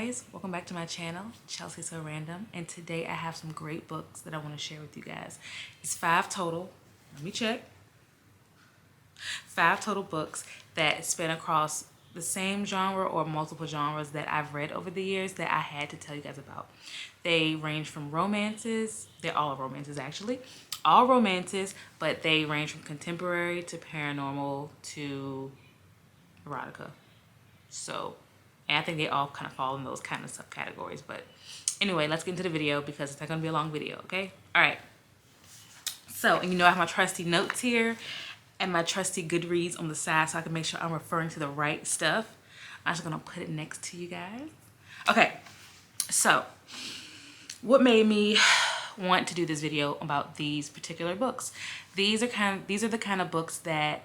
guys, welcome back to my channel, Chelsea So Random, and today I have some great books that I want to share with you guys. It's 5 total, let me check, 5 total books that span across the same genre or multiple genres that I've read over the years that I had to tell you guys about. They range from romances, they're all romances actually, all romances, but they range from contemporary to paranormal to erotica. So, and I think they all kind of fall in those kind of subcategories. But anyway, let's get into the video because it's not going to be a long video, okay? All right. So, and you know I have my trusty notes here and my trusty Goodreads on the side so I can make sure I'm referring to the right stuff. I'm just going to put it next to you guys. Okay. So, what made me want to do this video about these particular books? These are the kind of books that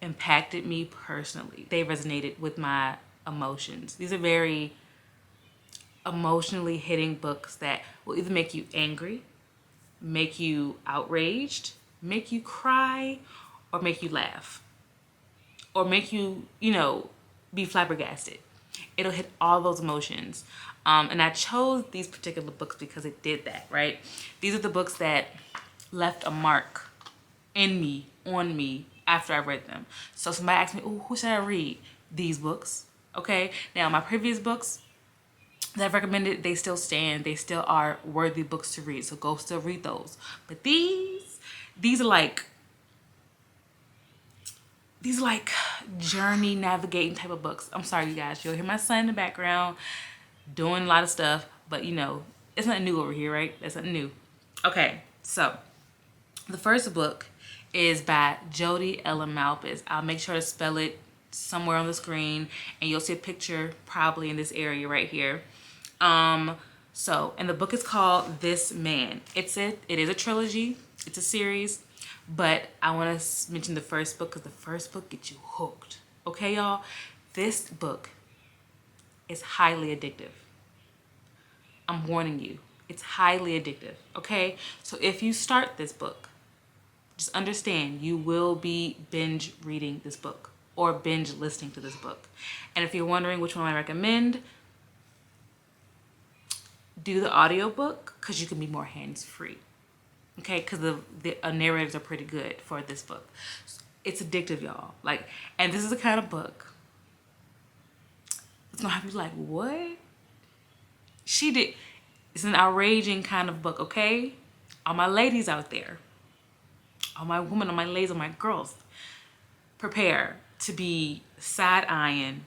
impacted me personally. They resonated with my emotions. These are very emotionally hitting books that will either make you angry, make you outraged, make you cry, or make you laugh, or make you, be flabbergasted. It'll hit all those emotions. And I chose these particular books because it did that, right? These are the books that left a mark in me, on me, after I read them. So somebody asked me, oh, who should I read? These books, okay? Now, my previous books that I've recommended, they still stand. They still are worthy books to read, so go still read those. But these are like journey navigating type of books. I'm sorry, you guys. You'll hear my son in the background doing a lot of stuff, but it's nothing new over here, right? That's nothing new. Okay, so the first book is by Jodi Ellen Malpas. I'll make sure to spell it somewhere on the screen, and you'll see a picture probably in this area right here. And the book is called This Man. It is a trilogy. It's a series, but I want to mention the first book because the first book gets you hooked. Okay, y'all? This book is highly addictive. I'm warning you. It's highly addictive, okay? So if you start this book, just understand you will be binge reading this book or binge listening to this book. And if you're wondering which one I recommend, do the audiobook because you can be more hands-free. Okay, because the narratives are pretty good for this book. It's addictive, y'all. And this is the kind of book it's gonna have you like, what? She did. It's an outraging kind of book, okay? All my ladies out there, all my women, all my ladies, all my girls, prepare to be side-eyeing,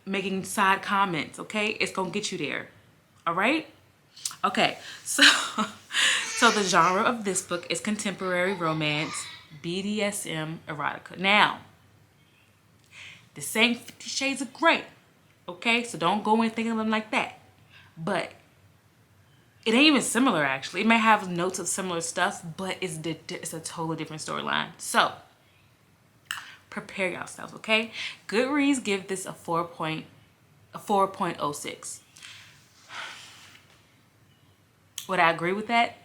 making side comments, okay? It's gonna get you there, all right? Okay, so the genre of this book is contemporary romance, BDSM, erotica. Now, this ain't 50 Shades of Grey, okay? So don't go in thinking of them like that. But it ain't even similar, actually. It may have notes of similar stuff, but it's a totally different storyline. So prepare yourselves, okay? Goodreads give this a 4.06. Would I agree with that?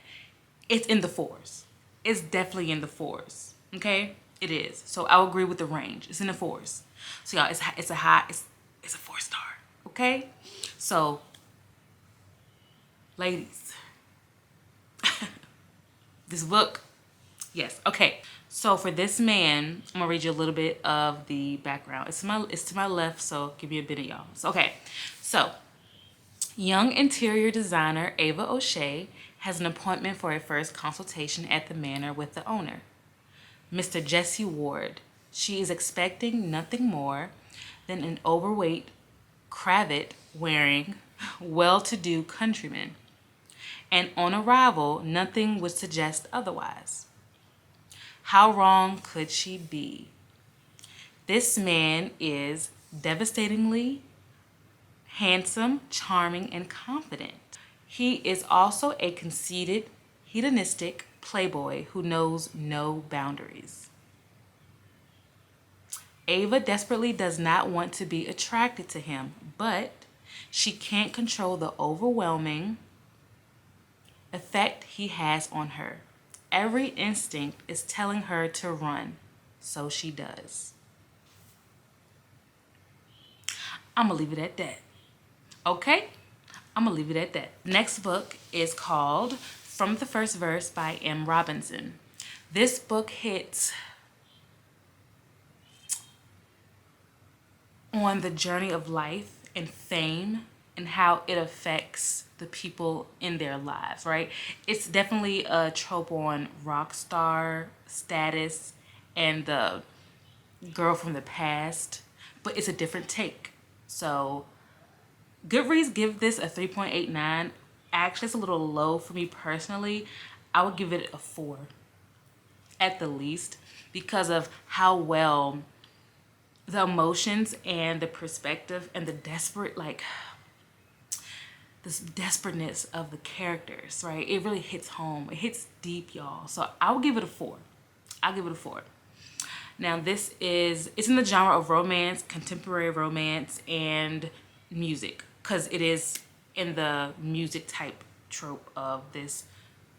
It's in the 4s. It's definitely in the 4s, okay? It is. So I'll agree with the range. It's in the 4s. So y'all, it's a 4-star, okay? So, ladies, this book, yes, okay. So for This Man, I'm gonna read you a little bit of the background. It's to my left, so give me a bit of y'all. So, okay, so young interior designer Ava O'Shea has an appointment for a first consultation at the manor with the owner, Mr. Jesse Ward. She is expecting nothing more than an overweight, cravat-wearing, well-to-do countryman. And on arrival, nothing would suggest otherwise. How wrong could she be? This man is devastatingly handsome, charming, and confident. He is also a conceited, hedonistic playboy who knows no boundaries. Ava desperately does not want to be attracted to him, but she can't control the overwhelming effect he has on her. Every instinct is telling her to run, so she does. I'm gonna leave it at that. Okay? I'm gonna leave it at that. Next book is called From the First Verse by M. Robinson. This book hits on the journey of life and fame and how it affects the people in their lives, right? It's definitely a trope on rock star status and the girl from the past, but it's a different take. So Goodreads give this a 3.89. Actually, it's a little low for me personally. I would give it a 4 at the least because of how well the emotions and the perspective and the this desperateness of the characters, right? It really hits home. It hits deep, y'all. So I'll give it a 4. I'll give it a 4. Now it's in the genre of romance, contemporary romance, and music, because it is in the music type trope of this.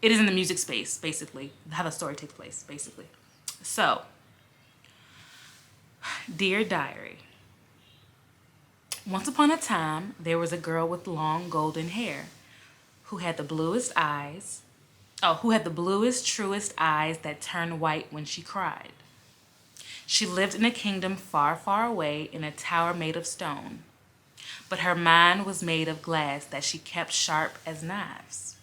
It is in the music space, basically, how the story takes place, basically. So, Dear Diary. Once upon a time, there was a girl with long golden hair who had the bluest, truest eyes that turned white when she cried. She lived in a kingdom far, far away in a tower made of stone. But her mind was made of glass that she kept sharp as knives.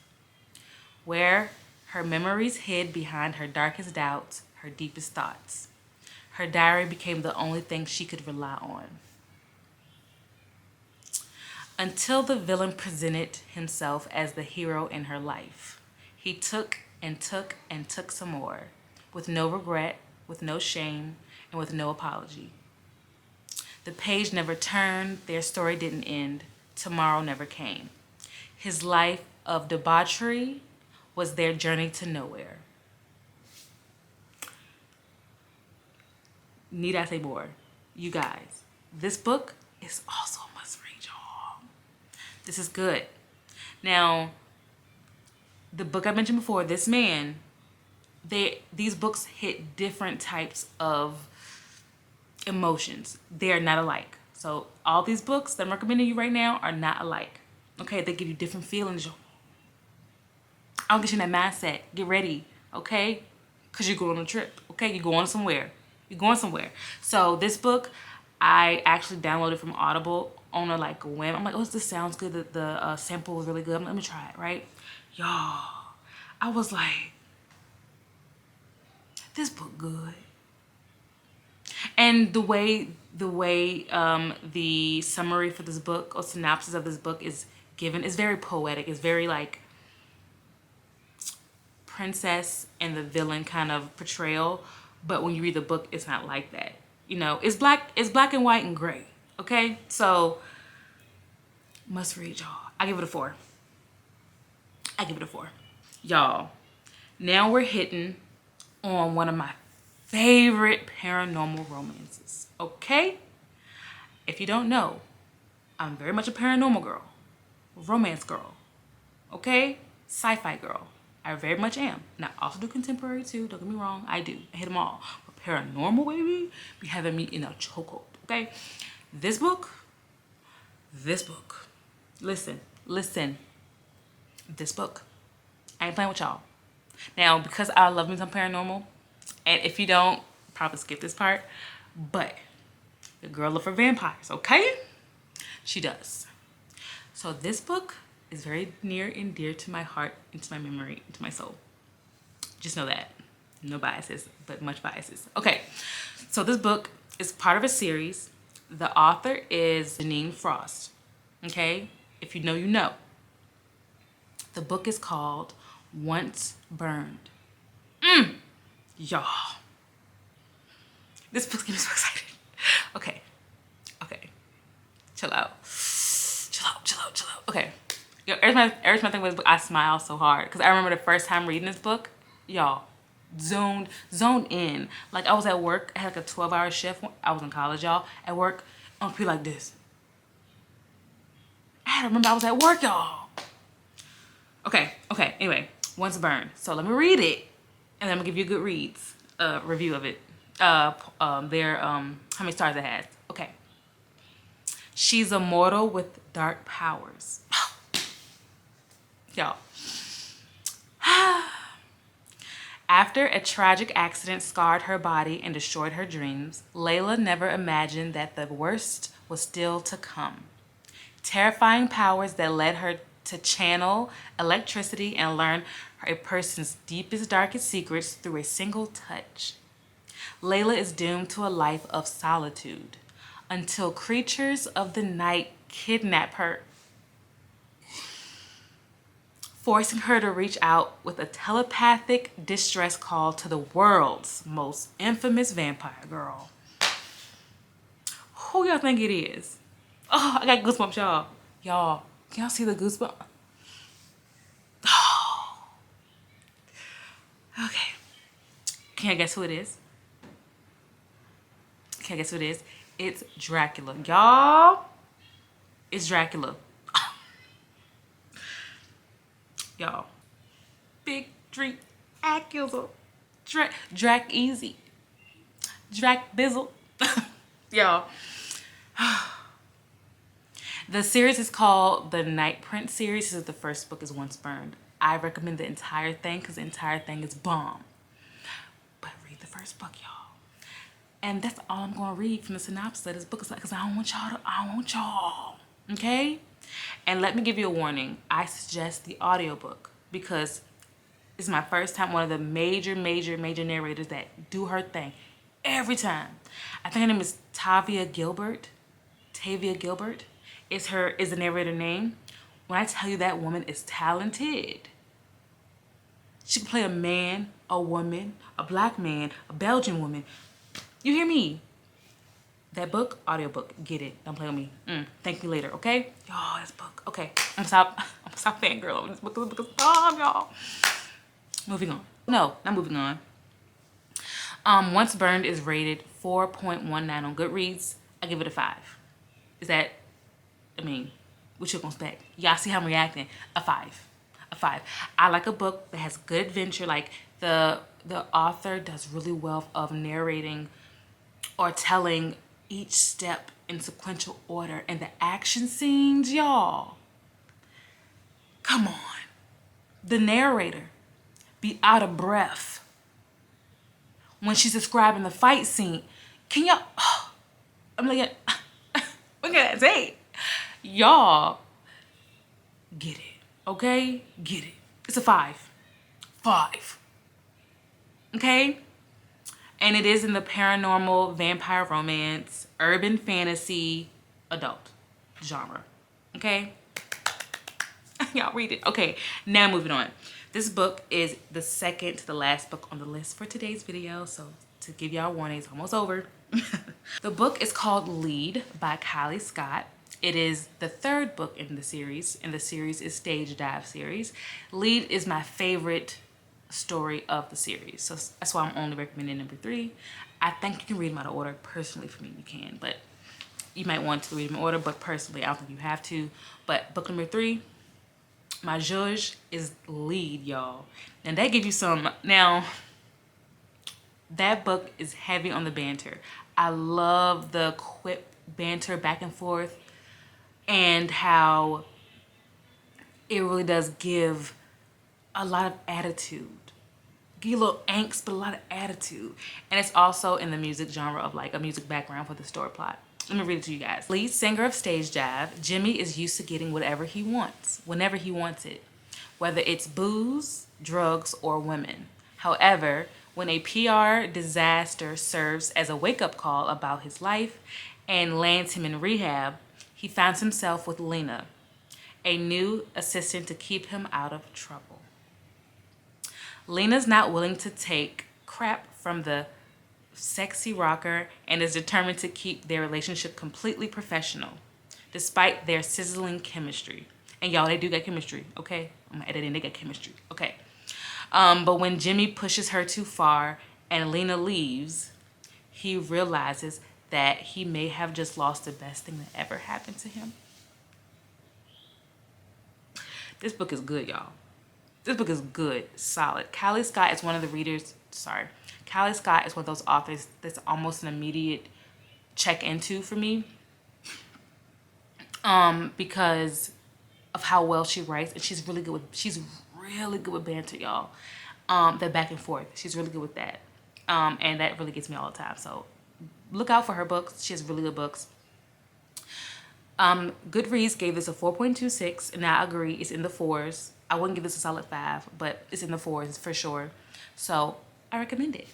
Where her memories hid behind her darkest doubts, her deepest thoughts. Her diary became the only thing she could rely on. Until the villain presented himself as the hero in her life. He took and took and took some more, with no regret, with no shame, and with no apology. The page never turned, their story didn't end, tomorrow never came. His life of debauchery was their journey to nowhere. Need I say more? You guys, this book is also a must read, y'all. This is good. Now, the book I mentioned before, this man, these books hit different types of emotions. They are not alike. So all these books that I'm recommending you right now are not alike. Okay, they give you different feelings. I'll get you in that mindset. Get ready, okay? Because you're going on a trip, okay? You're going somewhere. You're going somewhere. So this book, I actually downloaded from Audible on a whim. I'm like, oh, this sounds good. The sample was really good. Let me try it, right? Y'all, I was like, this book good. And the way the summary for this book or synopsis of this book is given is very poetic. It's very princess and the villain kind of portrayal. But when you read the book, it's not like that. You know, it's black and white and gray. Okay, so must read, y'all. I give it a 4. Y'all, now we're hitting on one of my favorite paranormal romances. Okay? If you don't know, I'm very much a paranormal girl, romance girl, okay? Sci-fi girl. I very much am. And I also do contemporary too, don't get me wrong, I do. I hit them all. But paranormal, baby, be having me in a chokehold, okay? This book, listen, this book, I ain't playing with y'all. Now, because I love me some paranormal, and if you don't, probably skip this part, but the girl loves for vampires, okay? She does. So this book is very near and dear to my heart, and to my memory, and to my soul. Just know that. No biases, but much biases. Okay, so this book is part of a series. The author is Janine Frost, okay? If you know, you know. The book is called Once Burned. Y'all. This book's getting me so excited. Okay. Chill out. Okay. Yo, every time I think about this book, I smile so hard. Because I remember the first time reading this book, y'all, zoned in. Like, I was at work. I had a 12-hour shift. I was in college, y'all. At work, I would be like this. I had to remember I was at work, y'all. Okay. Anyway, Once Burned. So let me read it. And then I'm going to give you a good review of it. How many stars it has. Okay. She's a mortal with dark powers. Y'all. After a tragic accident scarred her body and destroyed her dreams, Layla never imagined that the worst was still to come. Terrifying powers that led her to channel electricity and learn a person's deepest, darkest secrets through a single touch. Layla is doomed to a life of solitude until creatures of the night kidnap her, forcing her to reach out with a telepathic distress call to the world's most infamous vampire girl. Who y'all think it is? Oh, I got goosebumps, y'all. Y'all, can y'all see the goosebumps? Oh. Okay. Can I guess who it is? Can I guess who it is? It's Dracula. Y'all, it's Dracula. Y'all. Big Drake Acula. Drac Easy. Drac Bizzle. Y'all. The series is called the Night Prince series. This is the first book is Once Burned. I recommend the entire thing because the entire thing is bomb. But read the first book, y'all. And that's all I'm going to read from the synopsis of this book. Because I don't want y'all. Okay? And let me give you a warning. I suggest the audiobook because it's my first time. One of the major narrators that do her thing every time. I think her name is Tavia Gilbert. Is the narrator name. When I tell you that woman is talented. She can play a man, a woman, a black man, a Belgian woman. You hear me? That book, audiobook, get it. Don't play with me. Thank me later, okay? Y'all, this book. Okay, I'm stop fangirl over this book. This book is bomb, y'all. Moving on. No, not moving on. Once Burned is rated 4.19 on Goodreads. I give it a 5. Is that, what you gonna expect? Y'all see how I'm reacting? A 5. A 5. I like a book that has good adventure. Like the author does really well of narrating or telling each step in sequential order. And the action scenes, y'all. Come on. The narrator be out of breath when she's describing the fight scene. Can y'all, I'm looking at that tape. Y'all get it, okay? Get it. It's a 5. 5. Okay? And it is in the paranormal, vampire romance, urban fantasy, adult genre. Okay? Y'all read it. Okay, now moving on. This book is the second to the last book on the list for today's video. So to give y'all a warning, it's almost over. The book is called Lead by Kylie Scott. It is the third book in the series, and the series is Stage Dive series. Lead is my favorite story of the series, so that's why I'm only recommending number 3. I think you can read them out of order. Personally, for me, you can, but you might want to read them in order, but personally, I don't think you have to. But book number 3, my judge is Lead, y'all. And they give you some, now, that book is heavy on the banter. I love the quip banter back and forth and how it really does give a lot of attitude. Give you a little angst, but a lot of attitude. And it's also in the music genre of like a music background for the story plot. Let me read it to you guys. Lead singer of Stage Dive, Jimmy is used to getting whatever he wants, whenever he wants it, whether it's booze, drugs, or women. However, when a PR disaster serves as a wake-up call about his life and lands him in rehab, he finds himself with Lena, a new assistant to keep him out of trouble. Lena's not willing to take crap from the sexy rocker and is determined to keep their relationship completely professional, despite their sizzling chemistry. And y'all, they do get chemistry, okay? I'm gonna edit in, they got chemistry, okay? But when Jimmy pushes her too far and Lena leaves, he realizes that he may have just lost the best thing that ever happened to him. This book is good, y'all. This book is good, solid. Kylie Scott is one of the readers, Kylie Scott is one of those authors that's almost an immediate check into for me. because of how well she writes, and she's really good with banter, y'all. The back and forth, she's really good with that, and that really gets me all the time. So look out for her books. She has really good books. Goodreads gave this a 4.26, and I agree, it's in the fours. I wouldn't give this a solid 5, but it's in the fours for sure. So I recommend it.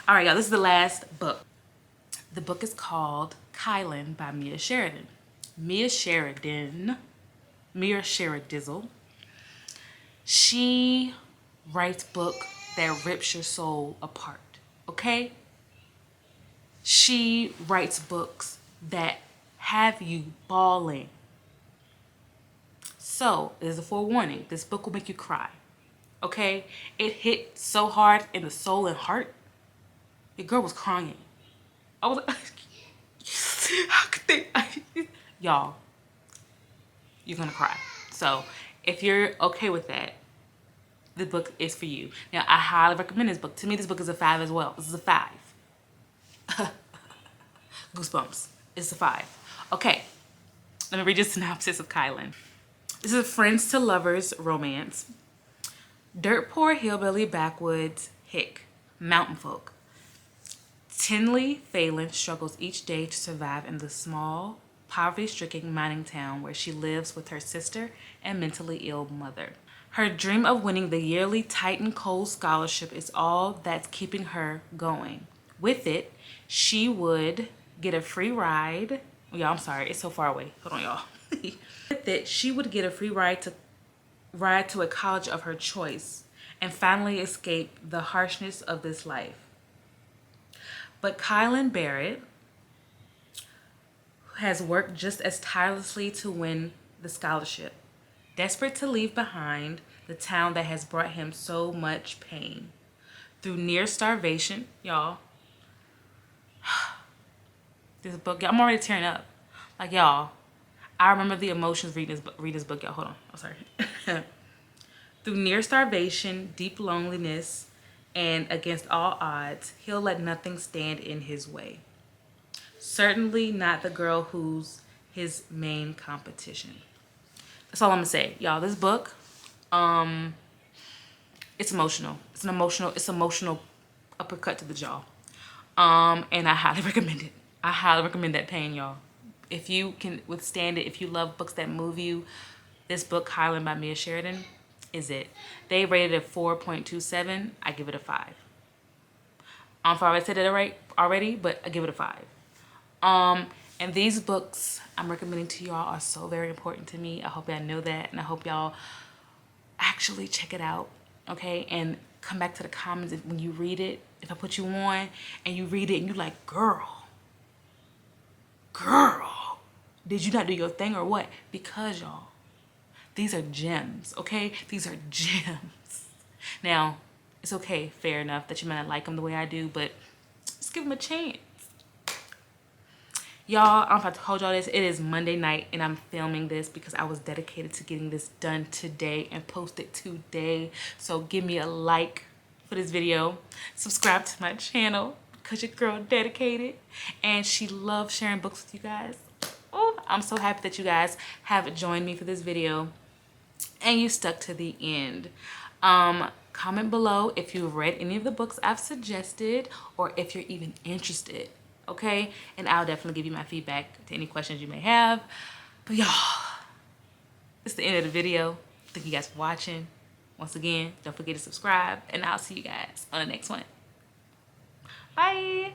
All right, y'all, this is the last book. The book is called Kylan by Mia Sheridan. Mia Sheradizzle. She writes book that rips your soul apart, okay? She writes books that have you bawling. So, there's a forewarning. This book will make you cry, okay? It hit so hard in the soul and heart. Your girl was crying. I was like, how could they? Y'all, you're gonna cry. So, if you're okay with that, the book is for you. Now, I highly recommend this book. To me, this book is a 5 as well. This is a 5. Goosebumps. It's a 5. Okay, let me read you a synopsis of Kylan. This is a friends to lovers romance. Dirt poor hillbilly backwoods hick, mountain folk. Tinley Phelan struggles each day to survive in the small, poverty-stricken mining town where she lives with her sister and mentally ill mother. Her dream of winning the yearly Titan Cole scholarship is all that's keeping her going. With it, she would get a free ride. Y'all, I'm sorry, it's so far away. Hold on, y'all. With it, she would get a free ride to a college of her choice and finally escape the harshness of this life. But Kylan Barrett has worked just as tirelessly to win the scholarship, desperate to leave behind the town that has brought him so much pain. Through near starvation, y'all. This book, I'm already tearing up. Like, y'all, I remember the emotions reading this book, y'all. Hold on, I'm sorry. Through near starvation, deep loneliness, and against all odds, he'll let nothing stand in his way. Certainly not the girl who's his main competition. That's all I'm gonna say, y'all. This book, it's emotional. It's emotional uppercut to the jaw. And I highly recommend it. I highly recommend that pain, y'all. If you can withstand it, if you love books that move you, this book, Kylan by Mia Sheridan, is it. They rated it 4.27. I give it a 5. I don't know if I already said it already, but I give it a 5. And these books I'm recommending to y'all are so very important to me. I hope y'all know that, and I hope y'all actually check it out, okay? And come back to the comments when you read it. If I put you on and you read it and you're like, girl, did you not do your thing or what? Because, y'all, these are gems, okay? These are gems. Now, it's okay, fair enough, that you might not like them the way I do, but just give them a chance. Y'all, I'm about to hold y'all this. It is Monday night, and I'm filming this because I was dedicated to getting this done today and posted today. So give me a like for this video. Subscribe to my channel because your girl dedicated, and she loves sharing books with you guys. Oh, I'm so happy that you guys have joined me for this video and you stuck to the end. Comment below if you've read any of the books I've suggested or if you're even interested, okay? And I'll definitely give you my feedback to any questions you may have. But y'all, it's the end of the video. Thank you guys for watching. Once again, don't forget to subscribe, and I'll see you guys on the next one. Bye.